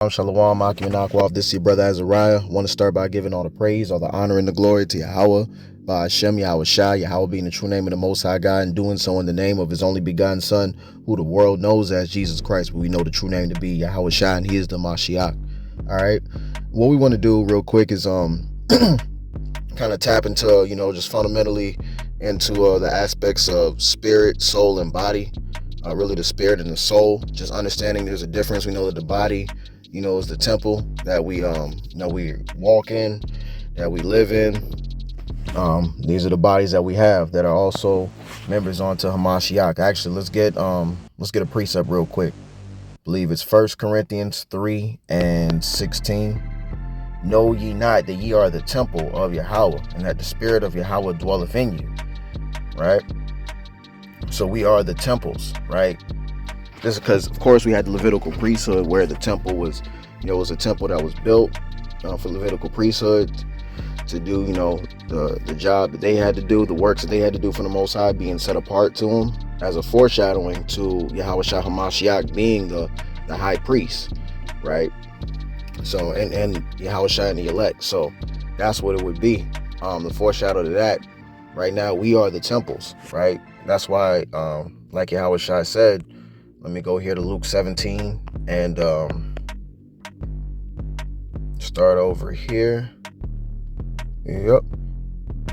Shalom, Akim and Akwav. This is your brother Azariah. I want to start by giving all the praise, all the honor, and the glory to Yahweh, by Hashem, Yahawashi, Yahweh being the true name of the Most High God, and doing so in the name of His only begotten Son, who the world knows as Jesus Christ, but we know the true name to be Yahawashi, and He is the Mashiach. All right. What we want to do real quick is kind of tap into just fundamentally into the aspects of spirit, soul, and body. Really the spirit and the soul. Just understanding there's a difference. We know that the body, is the temple that we we walk in, that we live in. These are the bodies that we have that are also members onto Hamashiach. Actually, let's get a precept real quick. I believe it's 1 Corinthians 3:16. Know ye not that ye are the temple of Yahweh, and that the spirit of Yahweh dwelleth in you? Right? So we are the temples, right? This is because, of course, we had the Levitical priesthood where the temple was, was a temple that was built for Levitical priesthood to do, the job that they had to do, the works that they had to do for the Most High, being set apart to Him as a foreshadowing to Yahawashi HaMashiach being the high priest, right? So, and Yahawashi and the elect. So that's what it would be. The foreshadow to that. Right now, we are the temples, right? That's why, like Yahawashi said, let me go here to Luke 17 and start over here. Yep.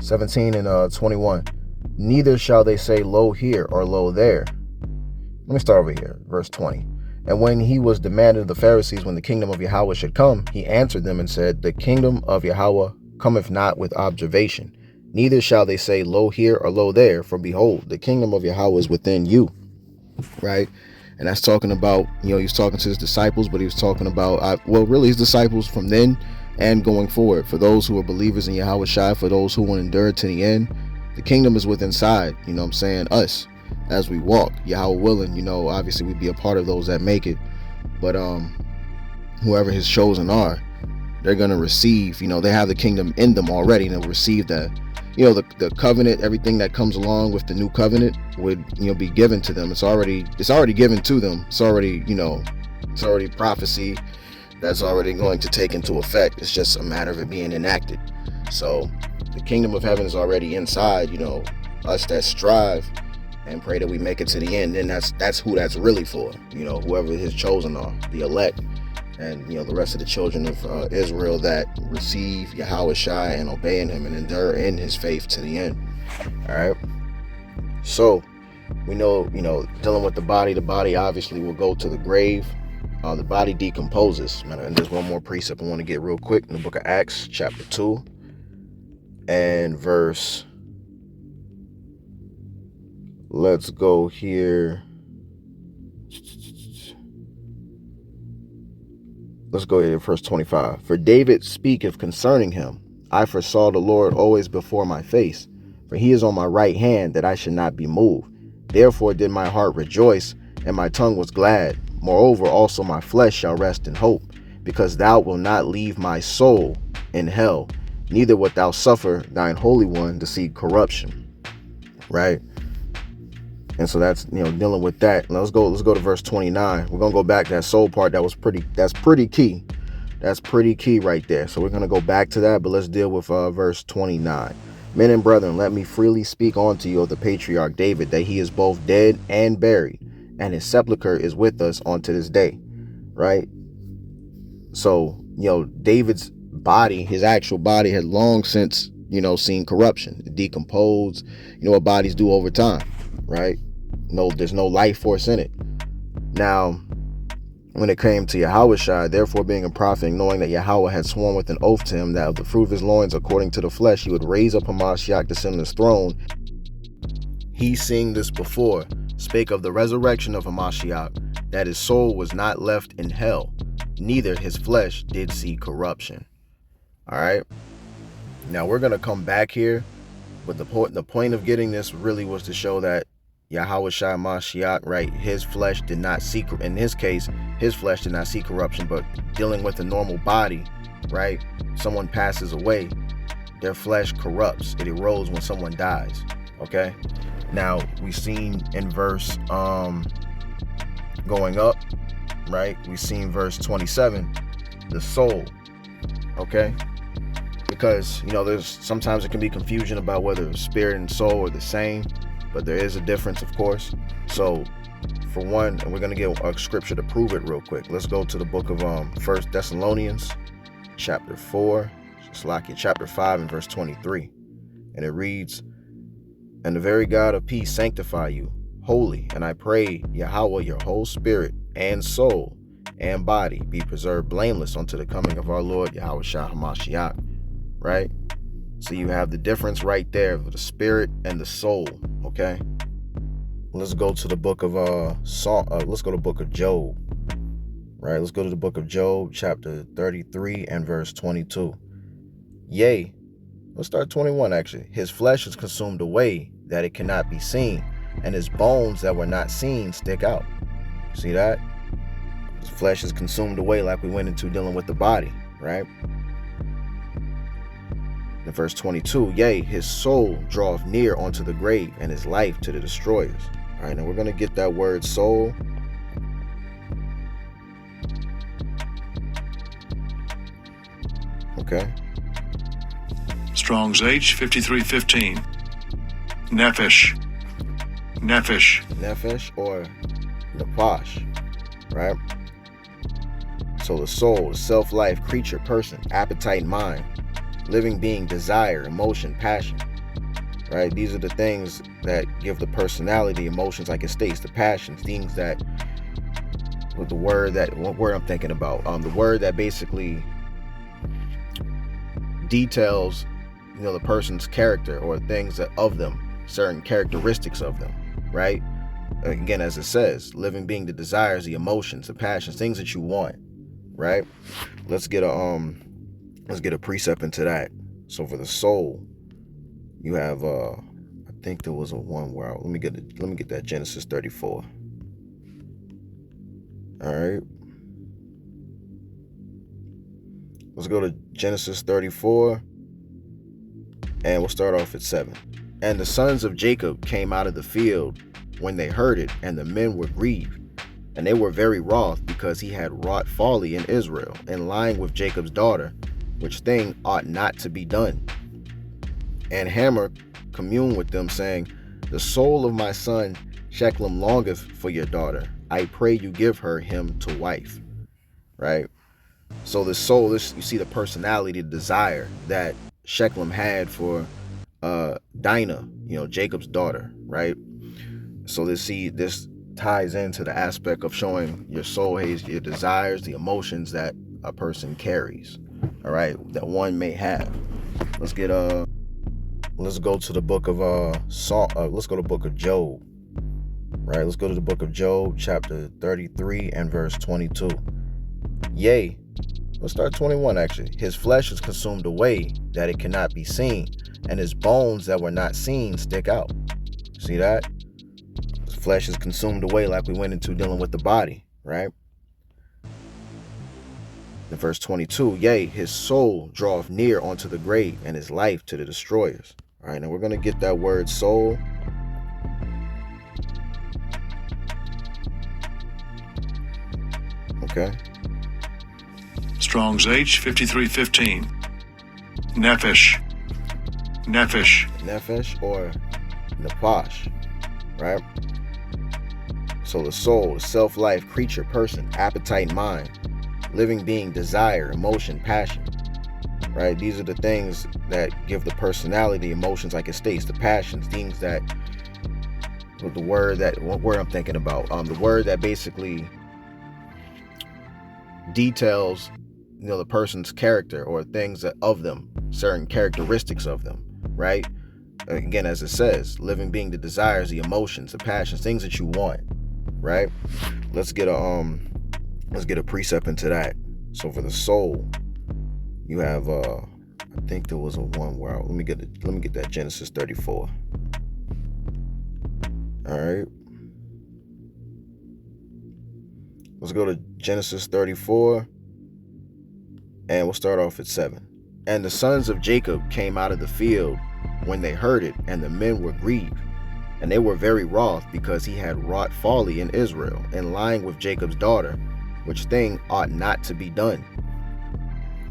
17 and 21. Neither shall they say, lo here or lo there. Let me start over here, verse 20. And when he was demanded of the Pharisees when the kingdom of Yahweh should come, he answered them and said, the kingdom of Yahweh cometh not with observation. Neither shall they say, lo here or lo there, for behold, the kingdom of Yahweh is within you. Right? And that's talking about, he was talking to his disciples, but he was talking about, really his disciples from then and going forward. For those who are believers in Yahawashi, for those who will endure to the end, the kingdom is within inside, us as we walk. Yahweh willing, obviously we'd be a part of those that make it. But whoever his chosen are, they're going to receive, they have the kingdom in them already, and they'll receive that. The covenant, everything that comes along with the new covenant would, be given to them. It's already given to them. It's already, it's already prophecy that's already going to take into effect. It's just a matter of it being enacted. So the kingdom of heaven is already inside, us that strive and pray that we make it to the end. Then that's who that's really for, whoever his chosen are, the elect. And the rest of the children of Israel that receive Yahawashi and obeying him and endure in his faith to the end. All right. So we know, dealing with the body obviously will go to the grave. The body decomposes. And there's one more precept I want to get real quick in the book of Acts, chapter 2 and verse. Let's go here. Let's go here, verse 25. For David speaketh concerning him, I foresaw the Lord always before my face, for he is on my right hand, that I should not be moved. Therefore did my heart rejoice, and my tongue was glad. Moreover, also my flesh shall rest in hope, because thou wilt not leave my soul in hell, neither wilt thou suffer thine Holy One to see corruption. Right? And so that's, dealing with that. Let's go to verse 29. We're going to go back to that soul part. That's pretty key. That's pretty key right there. So we're going to go back to that, but let's deal with verse 29. Men and brethren, let me freely speak unto you of the patriarch David, that he is both dead and buried, and his sepulchre is with us unto this day. Right? So, David's body, his actual body, had long since, seen corruption. It decomposed, what bodies do over time. Right? No, there's no life force in it. Now, when it came to Yahawashi, therefore being a prophet, knowing that Yahweh had sworn with an oath to him that of the fruit of his loins, according to the flesh, he would raise up Hamashiach to sit on his throne. He, seeing this before, spake of the resurrection of Hamashiach, that his soul was not left in hell, neither his flesh did see corruption. All right. Now we're going to come back here. But the point of getting this really was to show that Yahawashi Mashiach, right, his flesh did not see, in his case, his flesh did not see corruption, but dealing with a normal body, right, someone passes away, their flesh corrupts, it erodes when someone dies, okay? Now, we've seen in verse going up, right? We've seen verse 27, the soul, okay? Because, there's sometimes it can be confusion about whether spirit and soul are the same, but there is a difference, of course. So, for one, and we're going to get a scripture to prove it real quick. Let's go to the book of 1 Thessalonians, chapter 4, chapter 5 and verse 23. And it reads, "And the very God of peace sanctify you wholly, and I pray, Yahweh, your whole spirit and soul and body be preserved blameless unto the coming of our Lord Yahawashi HaMashiach." Right? So you have the difference right there of the spirit and the soul, okay? Let's go to the book of let's go to the book of Job. Right? Let's go to the book of Job, chapter 33 and verse 22. Yea, let's start 21 actually. "His flesh is consumed away, that it cannot be seen, and his bones that were not seen stick out." See that? His flesh is consumed away, like we went into dealing with the body, right? In verse 22, "Yea, his soul draweth near unto the grave, and his life to the destroyers." All right, now we're going to get that word soul. Okay. Strong's H 5315. Nephesh. Nephesh. Nephesh or Nepash, right? So the soul, the self-life, creature, person, appetite, mind, living being, desire, emotion, passion, right? These are the things that give the personality, emotions, like it states, the passions, things that, with the word what word I'm thinking about, the word that basically details, the person's character or things that of them, certain characteristics of them, right? Again, as it says, living being, the desires, the emotions, the passions, things that you want, right? Let's get a precept into that. So for the soul, you have I think there was a one where let me get that Genesis 34. All right. Let's go to Genesis 34 and we'll start off at 7. "And the sons of Jacob came out of the field when they heard it, and the men were grieved, and they were very wroth, because he had wrought folly in Israel, in lying with Jacob's daughter, which thing ought not to be done. And Hamor communed with them, saying, The soul of my son Shechem longeth for your daughter. I pray you give her him to wife." Right? So the soul, you see the personality, the desire that Shechem had for Dinah, Jacob's daughter, right? So this ties into the aspect of showing your soul has your desires, the emotions that a person carries, all right, that one may have. Let's go to the book of let's go to the book of Job. Right? Let's go to the book of Job, chapter 33 and verse 22. "Yea," let's start 21 actually. "His flesh is consumed away, that it cannot be seen, and his bones that were not seen stick out." See that? His flesh is consumed away, like we went into dealing with the body, right? In verse 22, "Yea, his soul draweth near unto the grave, and his life to the destroyers." All right, now we're going to get that word soul. Okay. Strong's H 5315. Nephesh. Nephesh. Nephesh or Nepash, right? So the soul, the self-life, creature, person, appetite, mind, living being, desire, emotion, passion, right? These are the things that give the personality, emotions, like it states, the passions, things that, with the word what word I'm thinking about, the word that basically details, the person's character or things that of them, certain characteristics of them, right? Again, as it says, living being, the desires, the emotions, the passions, things that you want, right? Let's get a precept into that. So for the soul, you have I think there was a one where let me get that Genesis 34. All right. Let's go to Genesis 34 and we'll start off at 7. "And the sons of Jacob came out of the field when they heard it, and the men were grieved, and they were very wroth, because he had wrought folly in Israel, in lying with Jacob's daughter, which thing ought not to be done.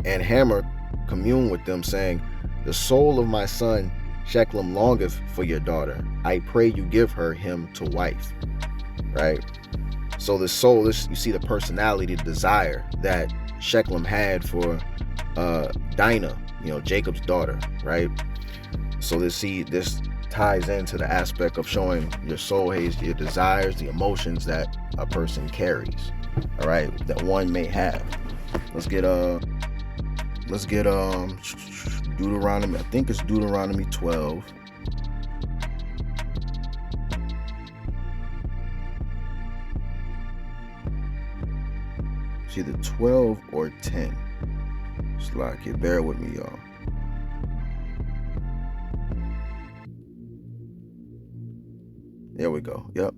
And Hamor communed with them, saying, the soul of my son Shechem longeth for your daughter. I pray you give her him to wife. Right? So the soul, you see the personality, the desire that Shechem had for Dinah, Jacob's daughter, right? So this ties into the aspect of showing your soul has your desires, the emotions that a person carries, all right, that one may have. Let's get Deuteronomy. I think it's Deuteronomy 12. It's either 12 or 10. It's like it. Bear with me, y'all. There we go. Yep.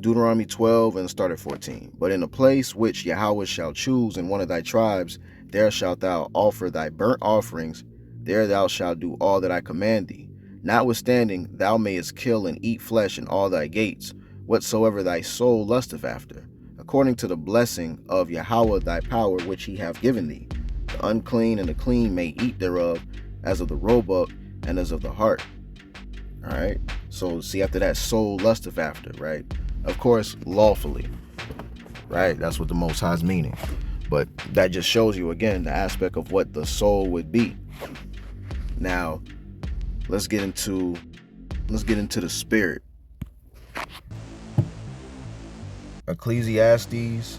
Deuteronomy 12 and start at 14. But in a place which Yahweh shall choose in one of thy tribes, there shalt thou offer thy burnt offerings. There thou shalt do all that I command thee. Notwithstanding, thou mayest kill and eat flesh in all thy gates, whatsoever thy soul lusteth after, according to the blessing of Yahweh thy power which he hath given thee. The unclean and the clean may eat thereof, as of the roebuck and as of the hart. All right. So see, after that, soul lusteth after, right? Of course, lawfully, right? That's what the Most High is meaning. But that just shows you again the aspect of what the soul would be. Now, let's get into the spirit. Ecclesiastes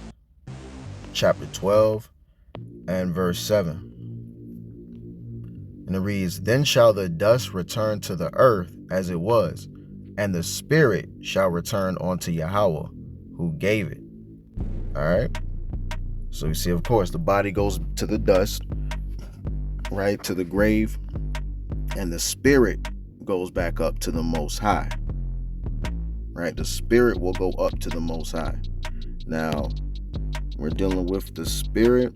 chapter 12 and verse 7. And it reads, then shall the dust return to the earth as it was, and the spirit shall return unto Yahweh who gave it. All right. So you see, of course, the body goes to the dust, right, to the grave, and the spirit goes back up to the Most High. Right? The spirit will go up to the Most High. Now, we're dealing with the spirit.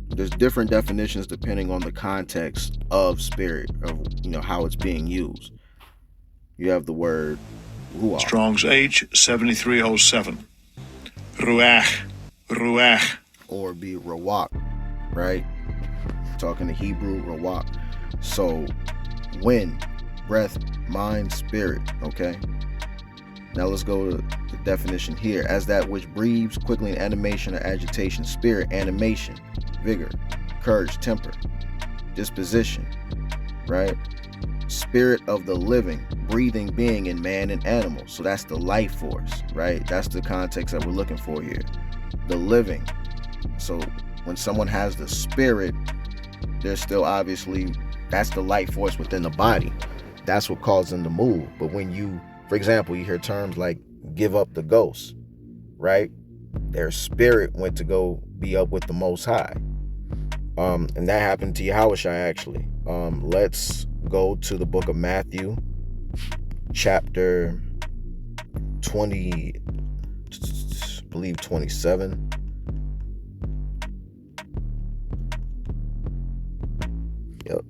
There's different definitions depending on the context of spirit, of how it's being used. You have the word ruach. Strong's H 7307. Ruach. Or be rawak, right? Talking to Hebrew, rawak. So, wind, breath, mind, spirit, okay? Now let's go to the definition here. As that which breathes quickly in animation or agitation, spirit, animation, vigor, courage, temper, disposition, right? Spirit of the living, breathing being in man and animal. So that's the life force, right? That's the context that we're looking for here. The living. So when someone has the spirit, there's still obviously, that's the life force within the body. That's what causes them to move. But when you, for example, you hear terms like give up the ghost, right? Their spirit went to go be up with the Most High. And that happened to Yahawashi actually. Let's go to the book of Matthew, chapter 20, I believe 27. Yep.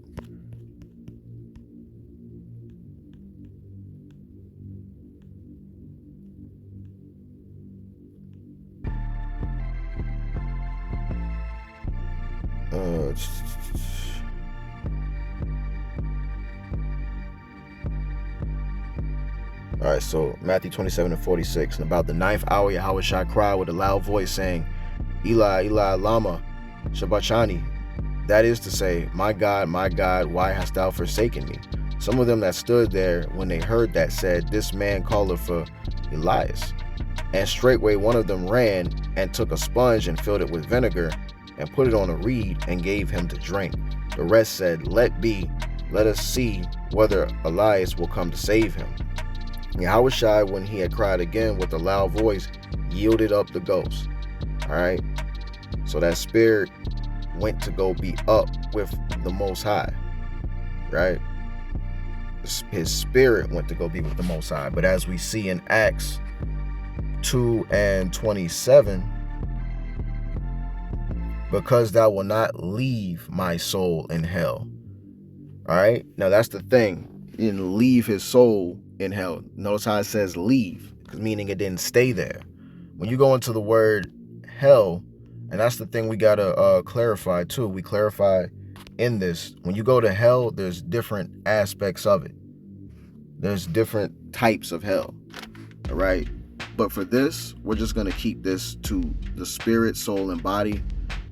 All right, so Matthew 27 and 46. And about the 9th hour, Yahawashi cried with a loud voice, saying, Eli, Eli, lama sabachthani. That is to say, my God, why hast thou forsaken me? Some of them that stood there, when they heard that, said, this man calleth for Elias. And straightway one of them ran and took a sponge and filled it with vinegar and put it on a reed and gave him to drink. The rest said, let be, let us see whether Elias will come to save him. Yahawashi, when he had cried again with a loud voice, yielded up the ghost. All right. So that spirit went to go be up with the Most High. Right. His spirit went to go be with the Most High. But as we see in Acts 2 and 27, because thou wilt not leave my soul in hell. All right. Now that's the thing. He didn't leave his soul in hell. Notice how it says leave, because meaning it didn't stay there. When you go into the word hell, and that's the thing we gotta clarify too. We clarify in this. When you go to hell, there's different aspects of it. There's different types of hell. All right. But for this, we're just gonna keep this to the spirit, soul, and body,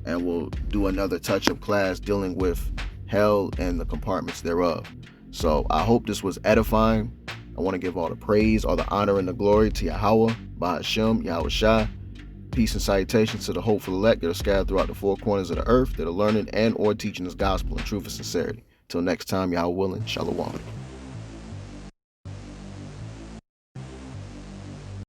and we'll do another touch-up class dealing with hell and the compartments thereof. So I hope this was edifying. I want to give all the praise, all the honor, and the glory to Yahawah, Bahashem, Yahawashi. Peace and salutations to the hopeful elect that are scattered throughout the four corners of the earth that are learning and or teaching this gospel in truth and sincerity. Till next time, Yahweh willing, Shalom.